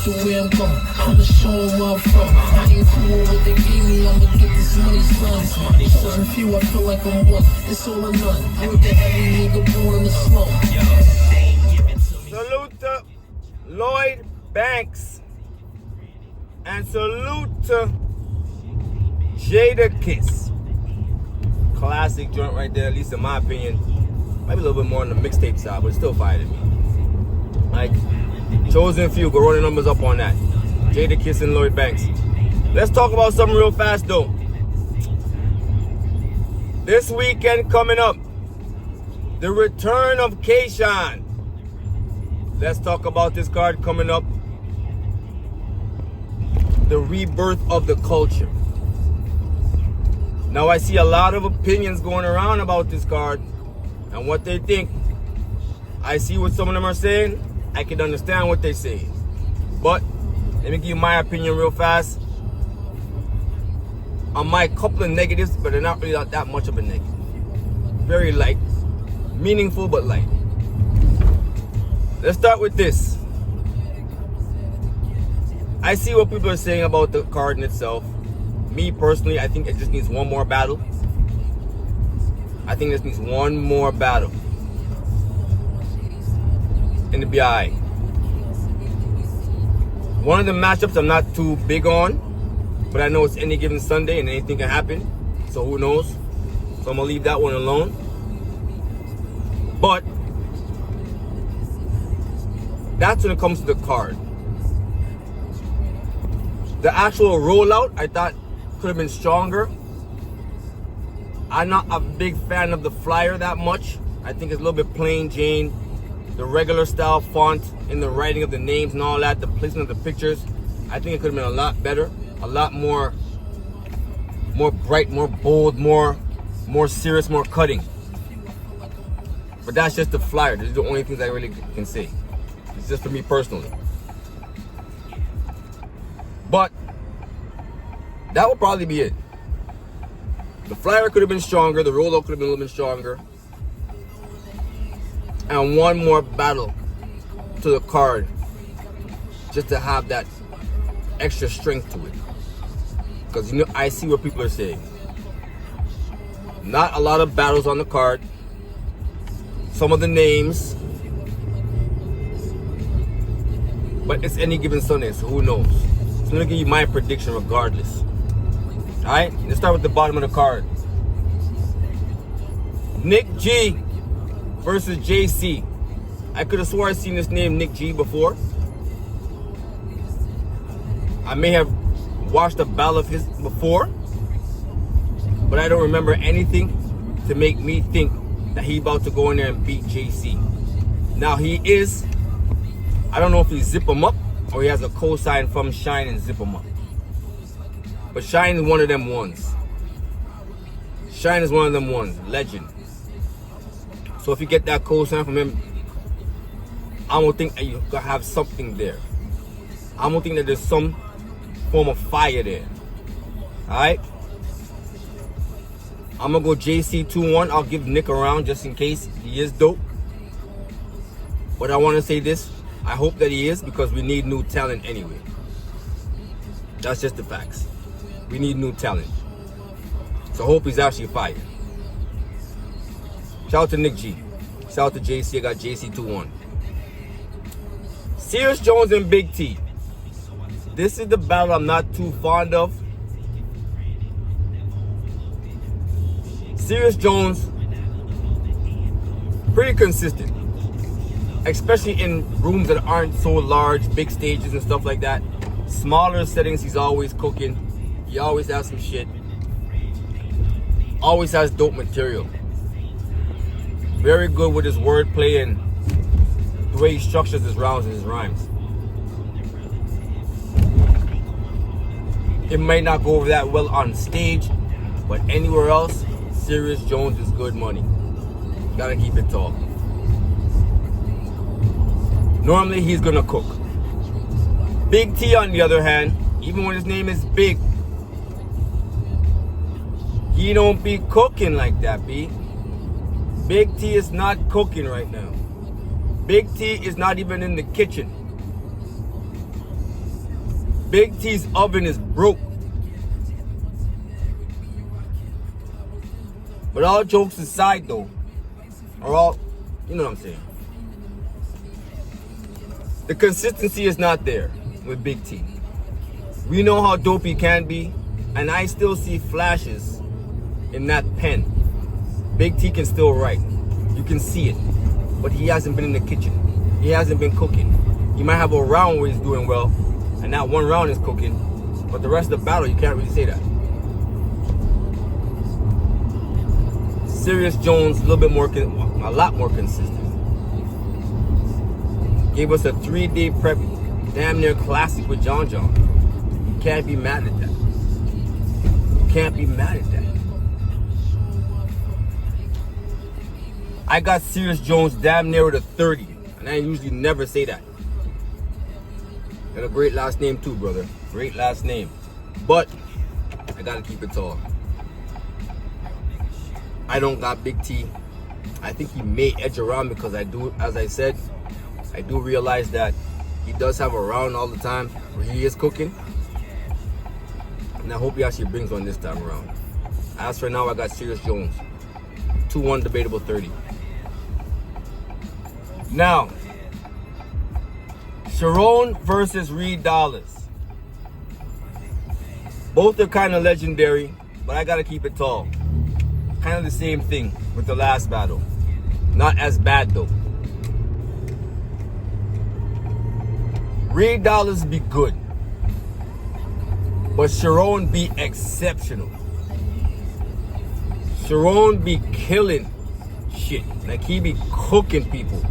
that's the way I'm going. I'ma show 'em where I'm from. I ain't cool with what they gave me, I'ma get this money, son. Certain few, I feel like I'm one. It's all or none. With the heavy nigga born in the slum. Salute to Lloyd Banks. And salute to D.J.S. Classic joint right there, at least in my opinion. Maybe a little bit more on the mixtape side, but it's still fire to me. Like, chosen few, go run the numbers up on that. D.J.S and Lloyd Banks. Let's talk about something real fast though. This weekend coming up, the return of K-Shine. Let's talk about this card coming up. The rebirth of the culture. Now I see a lot of opinions going around about this card and what they think. I see what some of them are saying. I can understand what they're saying. But let me give you my opinion real fast. On my couple of negatives, but they're not really that much of a negative. Very light. Meaningful but light. Let's start with this. I see what people are saying about the card in itself. Me personally, I think it just needs one more battle. I think this needs one more battle. And it'll be alright. One of the matchups I'm not too big on, but I know it's any given Sunday and anything can happen. So who knows? So I'm gonna leave that one alone. But that's when it comes to the card. The actual rollout, I thought could have been stronger. I'm not a big fan of the flyer that much. I think it's a little bit plain Jane. The regular style font in the writing of the names and all that, the placement of the pictures, I think it could have been a lot better, a lot more bright, more bold, more serious, more cutting. But that's just the flyer. These are the only things I really can say. It's just for me personally. But that would probably be it. The flyer could have been stronger. The rollout could have been a little bit stronger. And one more battle to the card, just to have that extra strength to it. Because I see what people are saying. Not a lot of battles on the card. Some of the names. But it's any given Sunday, so who knows? So I'm gonna give you my prediction regardless. Alright, let's start with the bottom of the card. Nick G versus JC. I could have swore I'd seen this name Nick G before. I may have watched a battle of his before, but I don't remember anything to make me think that he about to go in there and beat JC. Now he is, I don't know if he zip him up or he has a cosign from Shine and zip him up. But Shine is one of them ones. Shine is one of them ones. Legend. So if you get that cosign from him, I don't think that you gotta have something there. I don't think that there's some form of fire there. Alright? I'm gonna go JC 2-1. I'll give Nick a round just in case he is dope. But I wanna say this. I hope that he is, because we need new talent anyway. That's just the facts. We need new talent. So I hope he's actually fire. Shout out to Nick G. Shout out to JC. I got JC 2-1. Serious Jones and Big T. This is the battle I'm not too fond of. Serious Jones, pretty consistent. Especially in rooms that aren't so large, big stages and stuff like that. Smaller settings, he's always cooking. He always has some shit. Always has dope material. Very good with his wordplay and the way he structures his rounds and his rhymes. It might not go over that well on stage, but anywhere else, Serious Jones is good money. Gotta keep it tall. Normally he's gonna cook. Big T on the other hand, even when his name is Big, he don't be cooking like that, B. Big T is not cooking right now. Big T is not even in the kitchen. Big T's oven is broke. But all jokes aside though, or all, you know what I'm saying. The consistency is not there with Big T. We know how dope he can be, and I still see flashes in that pen. Big T can still write. You can see it. But he hasn't been in the kitchen. He hasn't been cooking. He might have a round where he's doing well, and that one round is cooking. But the rest of the battle, you can't really say that. Serious Jones, a lot more consistent. Gave us a 3-day prep, damn near classic with John. You can't be mad at that. You can't be mad at that. I got Serious Jones damn near with a 30, and I usually never say that. Got a great last name too, brother. Great last name. But I gotta keep it tall. I don't got Big T. I think he may edge around because I do, as I said, I do realize that he does have a round all the time where he is cooking. And I hope he actually brings one this time around. As for now, I got Serious Jones. 2-1 debatable 30. Now, Sharon versus Reed Dollars. Both are kind of legendary, but I gotta keep it tall. Kind of the same thing with the last battle. Not as bad though. Reed Dollars be good, but Sharon be exceptional. Sharon be killing shit. Like he be cooking people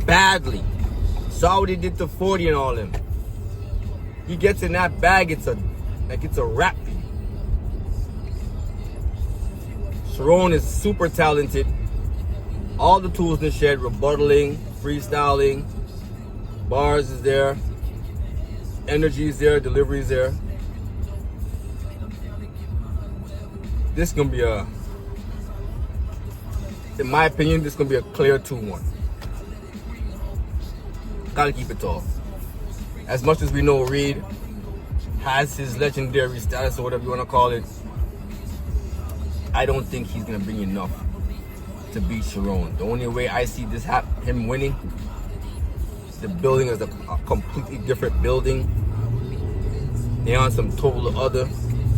badly. Saw what he did to 40 and all them. He gets in that bag, it's a rap beat. Sharon is super talented. All the tools in the shed, rebuttaling, freestyling, bars is there, energy is there, delivery is there. This is gonna be in my opinion, this is gonna be a clear 2-1. Gotta keep it tall. As much as we know Reed has his legendary status or whatever you wanna call it, I don't think he's gonna bring enough to beat Sharon. The only way I see this him winning, the building is a completely different building. They're on some total other,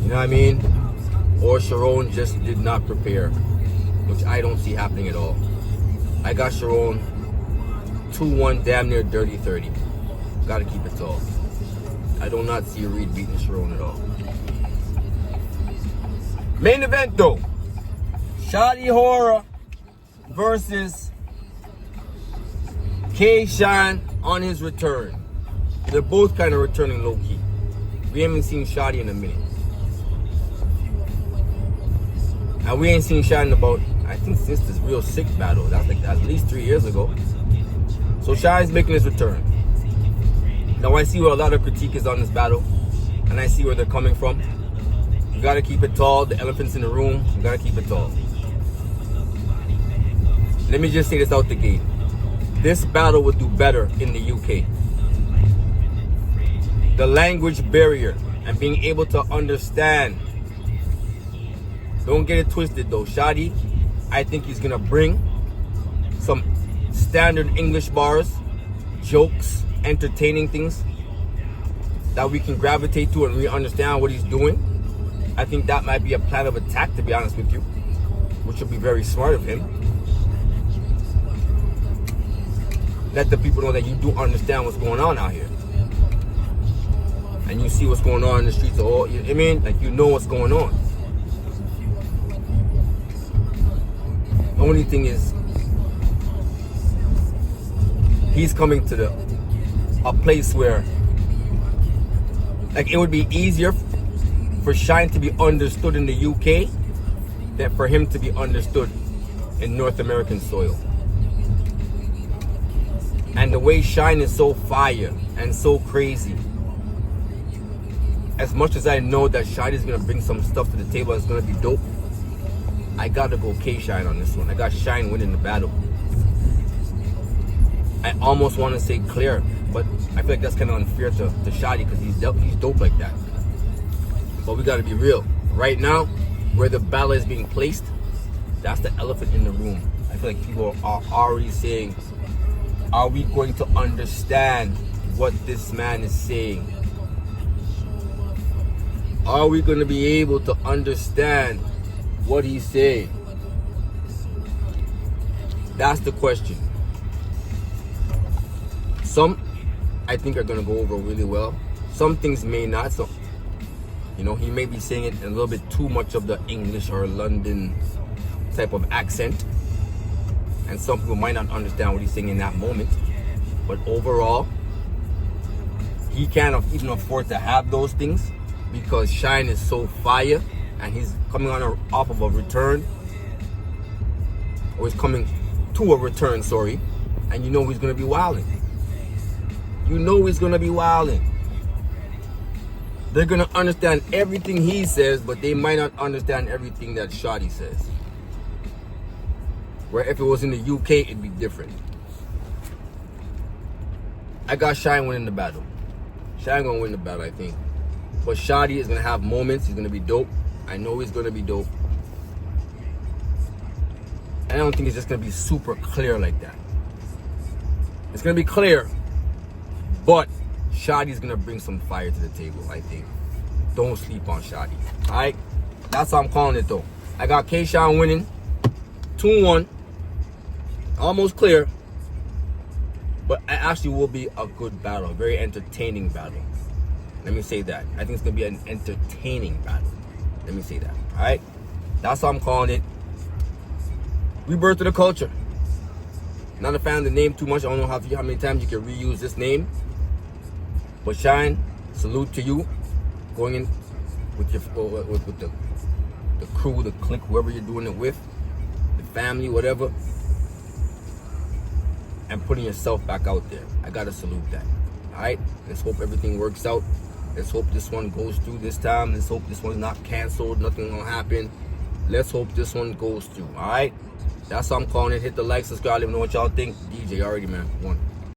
you know what I mean? Or Sharon just did not prepare, which I don't see happening at all. I got Sharon 2-1, damn near dirty 30. Gotta keep it tall. I do not see Reed beating Sharon at all. Main event though, Shotty Horroh versus K-Shine on his return. They're both kind of returning low-key. We haven't seen Shotty in a minute. And we ain't seen Shine about, I think, since this Real Sick battle. That was like at least 3 years ago. So Shine's making his return. Now I see where a lot of critique is on this battle, and I see where they're coming from. You gotta keep it tall. The elephant's in the room. You gotta keep it tall. Let me just say this out the gate. This battle would do better in the UK. The language barrier and being able to understand. Don't get it twisted though. Shotty, I think he's gonna bring some standard English bars, jokes, entertaining things that we can gravitate to and we understand what he's doing. I think that might be a plan of attack, to be honest with you, which would be very smart of him. Let the people know that you do understand what's going on out here. And you see what's going on in the streets of all, you know what I mean? Like, you know what's going on. The only thing is, he's coming to a place where, like, it would be easier for Shine to be understood in the UK than for him to be understood in North American soil. And the way Shine is so fire and so crazy, as much as I know that Shine is gonna bring some stuff to the table that's gonna be dope, I gotta go K-Shine on this one. I got Shine winning the battle. I almost want to say clear, but I feel like that's kind of unfair to Shotty because he's dope like that. But we got to be real. Right now, where the battle is being placed, that's the elephant in the room. I feel like people are already saying, are we going to understand what this man is saying? Are we going to be able to understand what he's saying? That's the question. Some, I think, are going to go over really well. Some things may not. So, you know, he may be saying it in a little bit too much of the English or London type of accent. And some people might not understand what he's saying in that moment. But overall, he can't even afford to have those things because Shine is so fire and he's coming off of a return. Or he's coming to a return, sorry. And you know he's going to be wilding. You know he's going to be wilding. They're going to understand everything he says, but they might not understand everything that Shotty says. Where if it was in the UK, it'd be different. I got Shine winning the battle. Shine gonna win the battle, I think. But Shotty is gonna have moments. He's gonna be dope. I know he's gonna be dope. And I don't think it's just gonna be super clear like that. It's gonna be clear, but Shotty's gonna bring some fire to the table, I think. Don't sleep on Shotty. Alright? That's how I'm calling it though. I got K-Shine winning. 2-1. Almost clear. But it actually will be a good battle. A very entertaining battle. Let me say that. I think it's going to be an entertaining battle. Let me say that. Alright? That's how I'm calling it. Rebirth of the culture. Not a fan of the name too much. I don't know how many times you can reuse this name. But Shine, salute to you. Going in with your with the crew, the clique, whoever you're doing it with. The family, whatever. And putting yourself back out there. I gotta salute that. Alright? Let's hope everything works out. Let's hope this one goes through this time. Let's hope this one's not canceled. Nothing gonna happen. Let's hope this one goes through. Alright? That's how I'm calling it. Hit the like, subscribe, let me know what y'all think. DJ, already, man. 1.